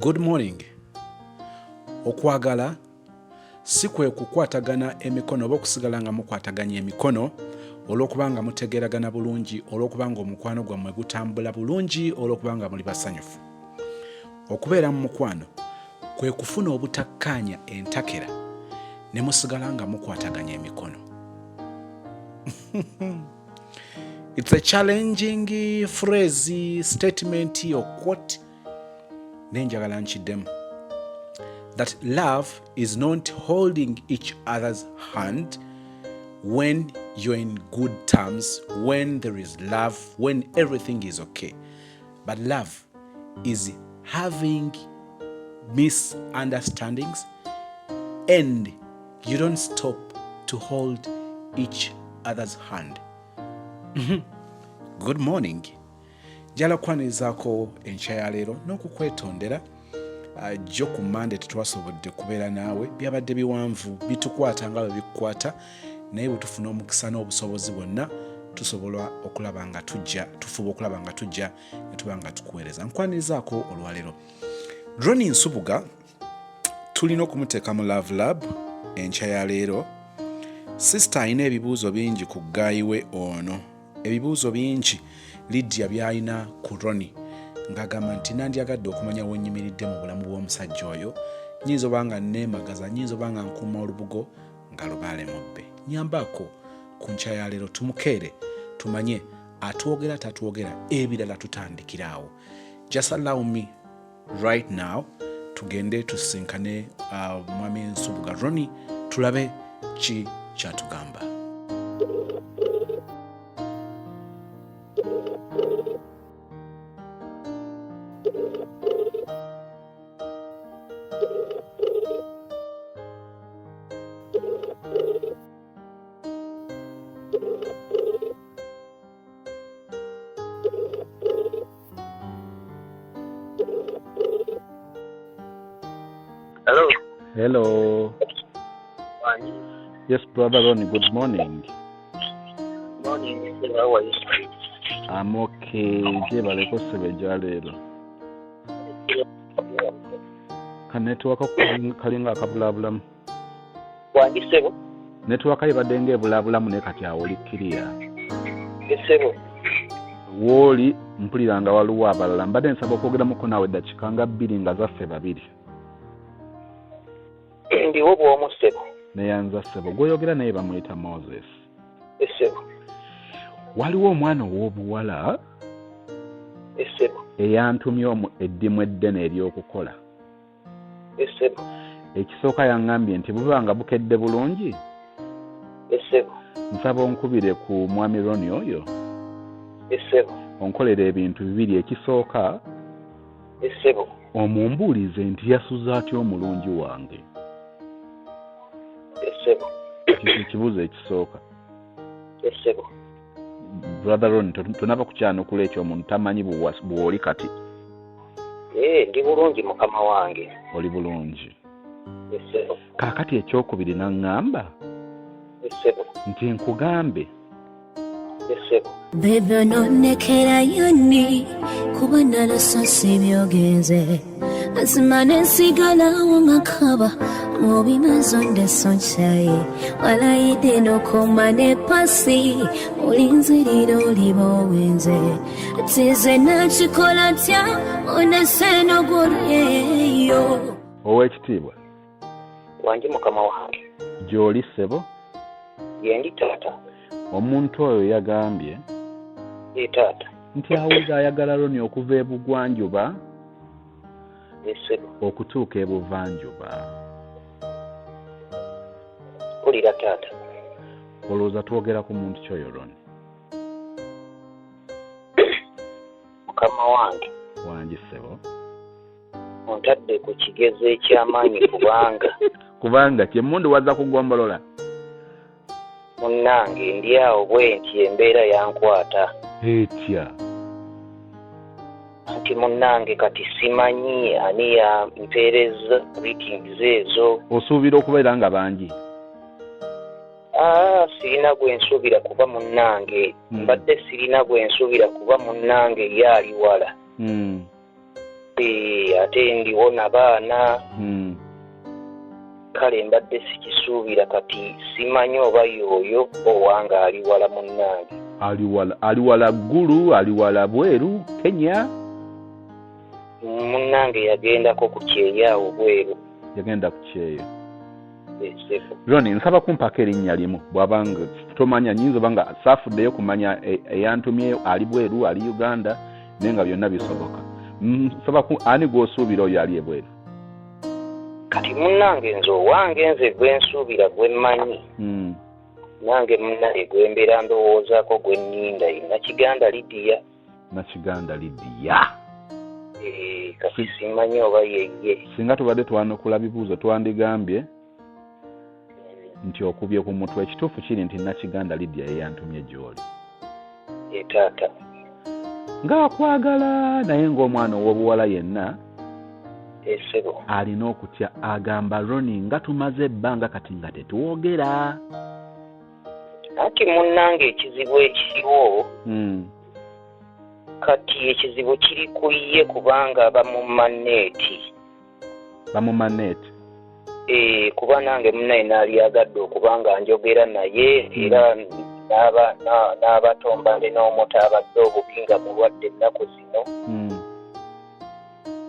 Good morning. Okwagala si kwe kukwatagana emikono oba okusigala nga mukwataganya emikono olw'okubanga mutegeragana bulungi, olw'okubanga omukwano gwammwe gutambula bulungi, olw'okubanga muli basanyufu. Okubeera mu mukwano kwe kufuna obutakkaanya entakera ne musigala nga mukwataganya emikono. It's a challenging phrase, statement or quote. Nenjagala nkiddemu. That love is not holding each other's hand when you're in good terms, when there is love, when everything is okay. But love is having misunderstandings and you don't stop to hold each other's hand. Good morning. Jala kwanizaako enkya ya leero n'okukwetondera jjo ku Monday tetwasobodde kubeera naawe, byabadde biwanvu bitukwata nga bwe bikukwata, naye bwe tufuna omukisa n'obusobozi bwonna tufuba okulaba nga tujja ne tuba nga tukuweereza. Nkwanizaako olwaleero Ronnie Nsubuga tulina okumuteeka mu Love Lab enkya ya leero. Sister alina ebibuuzo bingi ku gaayi we ono, ebibuuzo bingi Lydia byalina ku Ronnie ng'agamba nti nandyagadde okumanya wennyimiridde mu bulamu bw'omusajja oyo, nnyinza oba nga neemagaza, nnyinza oba nga nkuuma olubugo nga lubaale mubbe. Nyambako ku nkya ya leero tumukeere tumanye atwogera tatwogera, ebirala tutandikiraawo. Just allow me right now tugende tusinkane mwami Nsubuga Ronnie tulabe ki kyatugamba. Hello. Hello. Yes, brother Ronnie, good morning. Morning, how are you? I'm okay. Jebaleko sebeja leero. Ka network kalinga akabulabulamu. Wangi sebo? Network ibadde ng'ebulabulamu ne kati awulikiriya. Sebo. Wooli mpulira nga waliwo abalala. Mbadde nsaba okwogeramuko naawe eddakiika nga 2 nga zaffe babiri. Ndiwo bw'omu sebo. Neyanza sebo. Gw'oyogera naye bamuyita Moses. Sebo. Waliwo omwana ow'obuwala Sebo. eyantumye eddimu eddene ery'okukola. Sebo. Ekisooka yaŋŋambye nti buba nga bukedde bulungi. Sebo. Nsaba onkubire ku mwami Ronnie oyo. Sebo. Onkolera ebintu bibiri. Ekisooka Sebo. omumbuulize nti yasuza atya omulungi wange. Sebo. Ekibuuzo ekisooka. Sebo. Brother Ronnie tonaba kukyanukula ekyo omuntu tamanyi bw'oli kati. Ndi bulungi mukama wange. Oli bulungi. Sebo. Kaakati ekyokubiri naŋŋamba Sebo. nti nkugambe. Sebo. Bebe nonekera yonni kuba nalasosi byogenze azimane nsigala wangakaba mubimazo ndesonchaye walayide nokoma ne pasi olinzirira oliba owenze tize nakikola tya oneseno golyeyo. Ow'ekitiibwa Wangi mukama wange. gy'oli ssebo. Yendi taata. Omuntu oyo yagambye Taata. nti awulira ayagala Ronnie okuva ebugwanjuba Sebo. okutuuka ebuvanjuba. Ulira taata. Olowooza twogera ku muntu kyoyo Ronnie? Mukama wange. Wangi ssebo. Ontadde ku kigezo eky'amaanyi kubanga kyemmundu wazza kugombolola. Munnange ndi awo bwe nti embeera yankwata. Etya. Nti munnange kati simanyi ani yampeereza meetings ezo. Osuubira okubeera nga bangi? Sirina gwe nsuubira kuba munnange. Mbadde sirina gwe nsuubira kuba munnange ye ali wala. ate ndiwo n'abaana kale mbadde sikisuubira kati simanyi oba yooyo owanga ali wala munnange ali wala ggulu ali wala bweru Kenya munnange yagendako ku kyeyawo bweru yagenda ku kyeyo Ronnie nsaba kumpaka erinnya limu bw'abanga tomanya nyinza banga saafuddeyo kumanya eyantumyeyo ali bweru ali Uganda naye nga byonna bisoboka nsaba ani gw'osuubira oyo ali ebweru kati munnange nze owange nze gwe nsuubira gwe mmanyi nange munnange gwe mbeera ndowoozaako gwe nninda Nakiganda Lidiya kati simanyi oba yeye singa tubadde twanukula bibuuzo twandigambye nti okubye ku mutwe ekituufu kiri nti Nakiganda Lidiya yeyantumye gy'oli taata ng'akwagala naye ng'omwana ow'obuwala yenna esebo alina okutya agamba Ronnie nga tumaze ebbanga kati nga tetuwogera ati munnange ekizibu ekiriwo kati ekizibu kiri ku ye kubanga bamumaneeti kuba nange munnaye n'alyagadde okubanga njogera naye era n'abatombale n'omuta abadde obubi nga mulwadde ennaku zino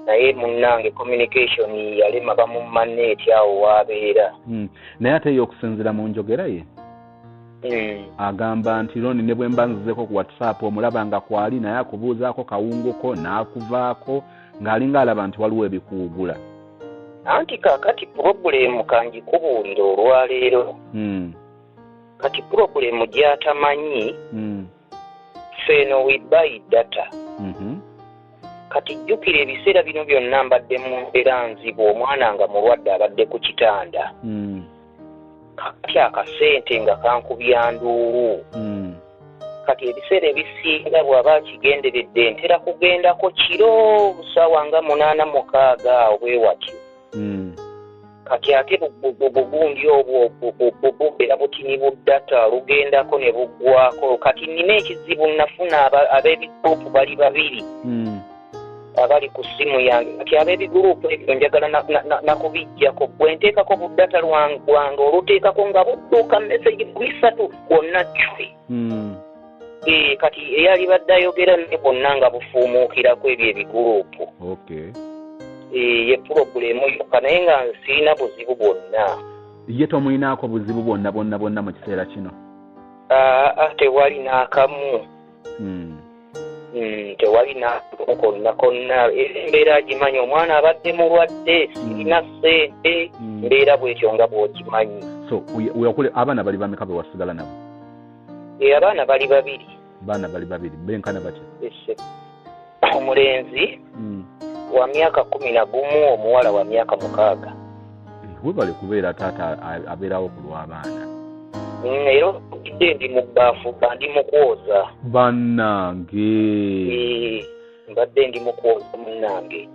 naye munnange communication yalema bamumaneeti awo waabeera naye ate ye okusinzira mu njogera ye agamba nti Ronnie ne bwe mbanzizeko ku WhatsApp omulaba nga kwali naye akubuuzaako kawunguko n'akuvaako ng'alinga alaba nti waliwo ebikuwugula anti kaakati purobulemu kangikubuulira olwaleero kati purobulemu gy'atamanyi feno we buy data kati jjukira ebiseera bino byonna mbadde mu mbeera nzibu omwana nga mulwadde abadde ku kitanda kati akasente nga kankubya nduulu kati ebiseera ebisinga bw'aba akigenderedde ntera kugendako kiro busaawa nga 8:6 obwewatyo kati ate bugundi obwo bubeera butini buddata lugendako ne buggwako kati nina ekizibu nafuna ab'ebigurupu bali babiri abali ku ssimu yange kati ab'ebigurupu ebyo njagala nakubijjako bwe nteekako buddata lwange oluteekako nga budduuka mesegi 3 bwonna cwe kati eyali badde ayogera ne bonna nga bufuumuukirako ebyo ebigurupu ye purobulemu yokka naye nga nsiina buzibu bwonna ye tomulinaako buzibu bwonna mu kiseera kino tewali n'akamu tewali n'akamu konna embeera agimanyi omwana abadde mulwadde sirina ssente mbeera bwetyo nga bw'okimanyi so abaana bali bameka be wasigala nabo abaana bali babiri benkana batya omulenzi wa myaka 11 omuwala wa myaka 6 webale kubeera taata abeerawo ku lw'abaana era okidde ndi mu bbaafu ndi mu kwoza bannange mbadde ndi mu kwoza munnange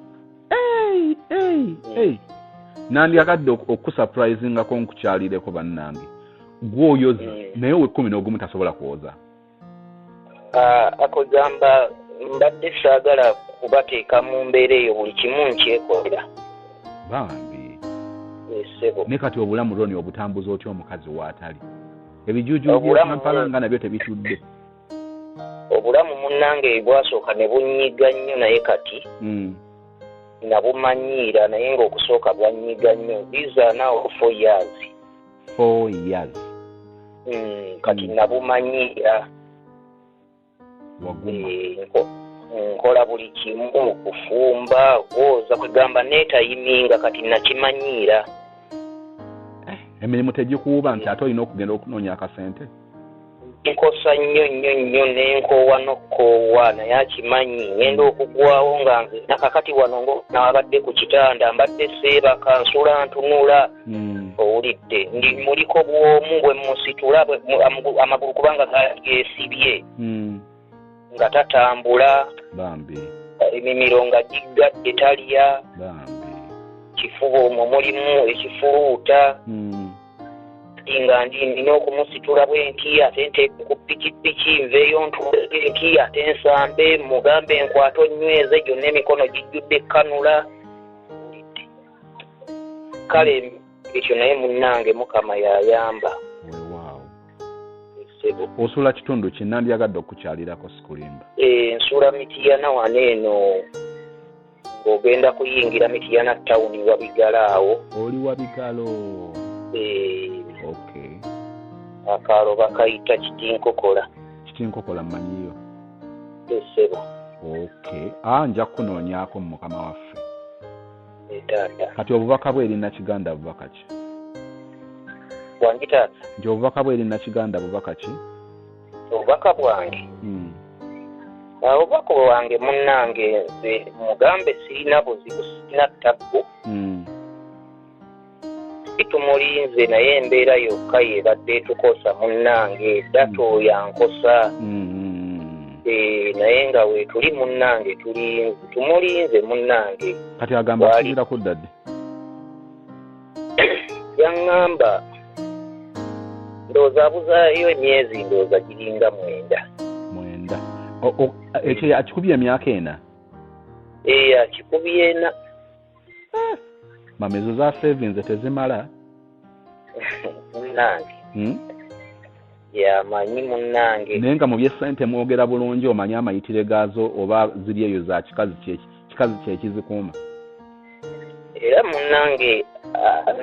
nandyagadde okusurprisingako nkukyalireko bannange gwoyoza naye we 11 tasobola kwoza akugamba mbadde saagala kubateeka mu mbeera eyo buli kimu nkyekolera bambi sebo ne kati obulamu Ronnie obutambuza otya omukazi waatali ebijuju by'Kampala nabyo tebitudde obulamu munnange bwasooka ne bunyiga nnyo naye kati nabumanyiira naye ng'okusooka bwanyiga nnyo these are now 4 years kati nabumanyiira nkola buli kimu kufumba kwoza kwegamba neetayiminga kati nakimanyiira emirimu tegikuuba nti ate olina okugenda okunoonya akasente nkosa nnyo nenkoowa n'okukoowa naye akimanyi ngenda okugwawo nga nze nakakati wano nawabadde ku kitanda mbadde seebaka nsula ntunula owulidde ndi muliko bwomu bwe musitula amagulu kubanga geesibye nga tatambula bambi emimiro nga giggadde talya bambi kifuba omwo mulimu ekifuluuta kati nga ndina okumusitula bwenti ate nteeke ku pikipiki nveeyo ntuule bwenti ate nsambe mugambe enkwato nyweze gyonna emikono gijjudde kanula kale ekyo naye munnange Mukama yayamba. Osula kitundu ki nandyagadde okukyalirako Sikulimba? Nsula Mityana wano eno ng'ogenda kuyingira Mityana tawuni Wabigala awo. Oli Wabigalo? Okay. Akaalo bakayita Kitinkokola. Kitinkokola mmanyiyo? Ssebo. Okay. Nja kunoonyaako mu Mukama waffe. Taata. Kati obubaka bwe erina Kiganda bubaka ki? Bwange taata. Nti obubaka bwe erina Kiganda bubaka ki? Obubaka bwange? Obubaka bwange munnange nze mugambe sirina buzibu sirina ttabbu. Tumulinze naye embeera yokka yebadde etukosa munnange dato yankosa. Naye nga we tuli munnange tumulinze munnange. Kati agamba akirira ku ddadde? Yaŋŋamba ndowooza abuzaayo emyezi ndowooza giringa 9. Ekyo akikubye emyaka 4? Akikubye 4. Mama ezo za savings tezimala? Munnange. Yamanyi munnange. Naye nga mu by'essente mwogera bulungi omanyi amayitire gaazo oba ziri eyo za kikazi kyekizikuuma? Era munnange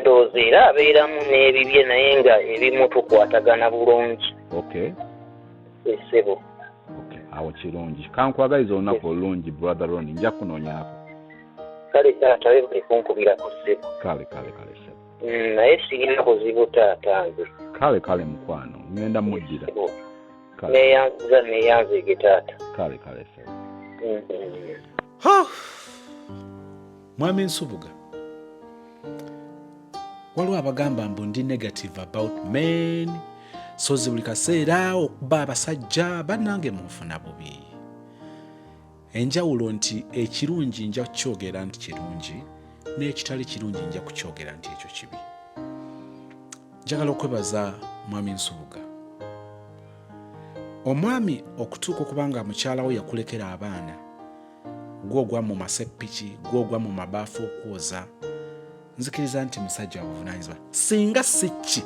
ndowooza era abeeramu n'ebibye naye nga ebimu tukwatagana bulungi. Okay. Ssebo. Okay. Awo kirungi. Kankwagaliza olunaku olulungi brother Ronnie, nja kunoonyaako. Kale taata we buli kunkubirako ssebo. Kale ssebo. Naye sirina buzibu taata nze. Kale mukwano ngenda muddira. Neyanzige taata. Kale ssebo. Mwami Nsubuga, waliwo abagamba mbu ndi negative about men, so buli kaseera okuba abasajja bannange munfuna bubi. Enjawulo nti ekirungi nja kukyogera nti kirungi, n'ekitali kirungi nja kukyogera nti ekyo kibi. Njagala okwebaza Mwami Nsubuga. Omwami okutuuka okubanga mukyala we yakulekera abaana, gwogwa mu maseppiki, gwogwa mu mabaafu okwoza, nzikiriza nti musajja wabuvunaanyizibwa. Singa siki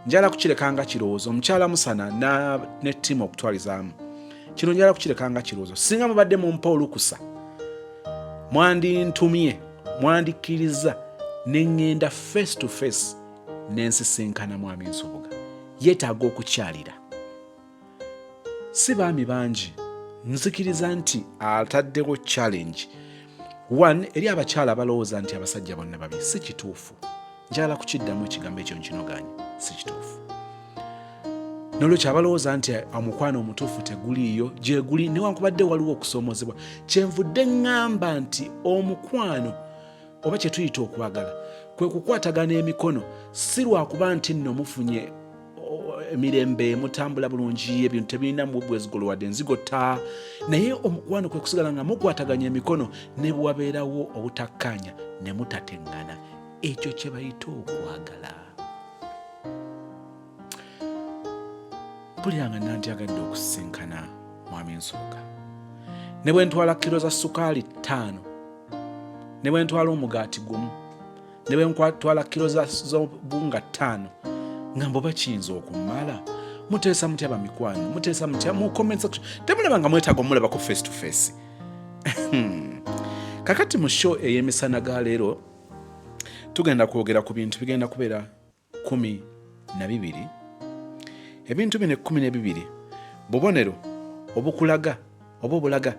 njala kukirekanga kirowoozo, omukyala musana ne ttiimu okutwalizaamu kino njala kukirekanga kirowoozo. Singa mubadde mumpa olukusa, mwandintumye, mwandikkiriza ne ŋŋenda face to face n'ensisinkana Mwami Nsubuga. Yeetaaga okukyalira. Si baami bangi nzikiriza nti ataddewo challenge. One, eri abakyala balowooza nti abasajja bonna babi. Si kituufu. Njala kukiddamu ekigambo ekyo nkinoganye. Si kituufu. Nolwekyo abalowooza nti omukwano omutuufu teguliiyo, gye guli newankubadde waliwo okusoomozebwa. Kyenvudde ŋŋamba nti omukwano oba kye tuyita okwagala kwe kukwatagana emikono, si lwakuba nti nno mufunye emirembe mutambula bulungi ebintu tebirina bwezigolo wadde nzigota, naye omukwano kwe kusigala nga mukwataganya emikono ne bwabeerawo obutakkaanya ne mutateŋŋana. Ekyo kye bayita okwagala. Mpuliranga nandyagadde okusisinkana Mwami Nsubuga. Ne bwe ntwala kilo za sukaali 5, ne bwe ntwala omugaati gumu, ne bwe ntwala kilo za bunga 5, nga mboba kiyinza okumala. Muteesa mutya bamikwano, muteesa mutya mu comment section. Temulaba nga mwetaaga omulabako face to face. Kakati mu show ey'emisana ga leero tugenda kwogera ku bintu bigenda kubeera 12. Ebintu bino 12 bubonero obukulaga oba obulaga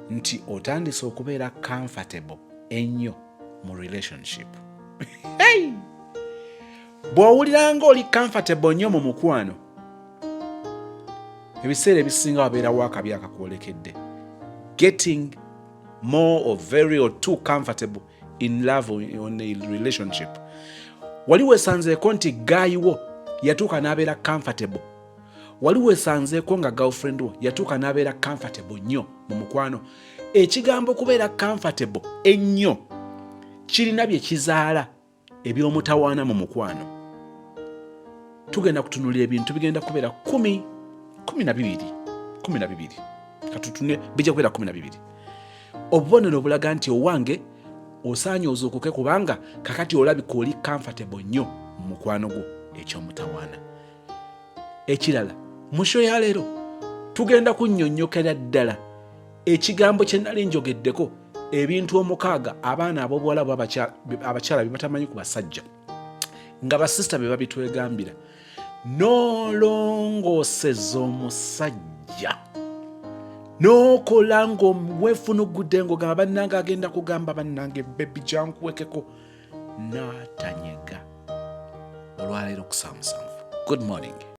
nti otandise okubeera comfortable ennyo mu relationship. Hey! Bw'owulira ng'oli comfortable nnyo mu mukwano, ebiseera ebisinga wabeerawo akabi akakwolekedde. Getting more or very or too comfortable in love or in a relationship. Wali weesanzeeko nti gaayiwo yatuuka n'abeera comfortable. Wali weesanzeeko nga girlfriend wo yatuuka n'abeera comfortable nnyo mu mukwano. Ekigambo kubeera comfortable ennyo kirina bye kizaala eby'omutawaana mu mukwano. tugenda kutunulira ebintu bigenda kubeera 12 katutune bijja kubeera 12. Obubonero obulaga nti owange osaanye ozuukuke kubanga kakati olabika oli comfortable nnyo mu mukwano gwo ekyomutawaana. Ekirala mu show ya leero tugenda kunnyonnyokera ddala ekigambo kye nali njogeddeko ebintu 6 abaana ab'obuwala abakyala bye batamanyi ku basajja nga basista be babitwegambira. Nolongooseza omusajja n'okola ng'oweefunugudde ng'ogamba bannange agenda kugamba bannange bebi jankuwekeko n'atanyega. Olwaleero ku 7. Good morning.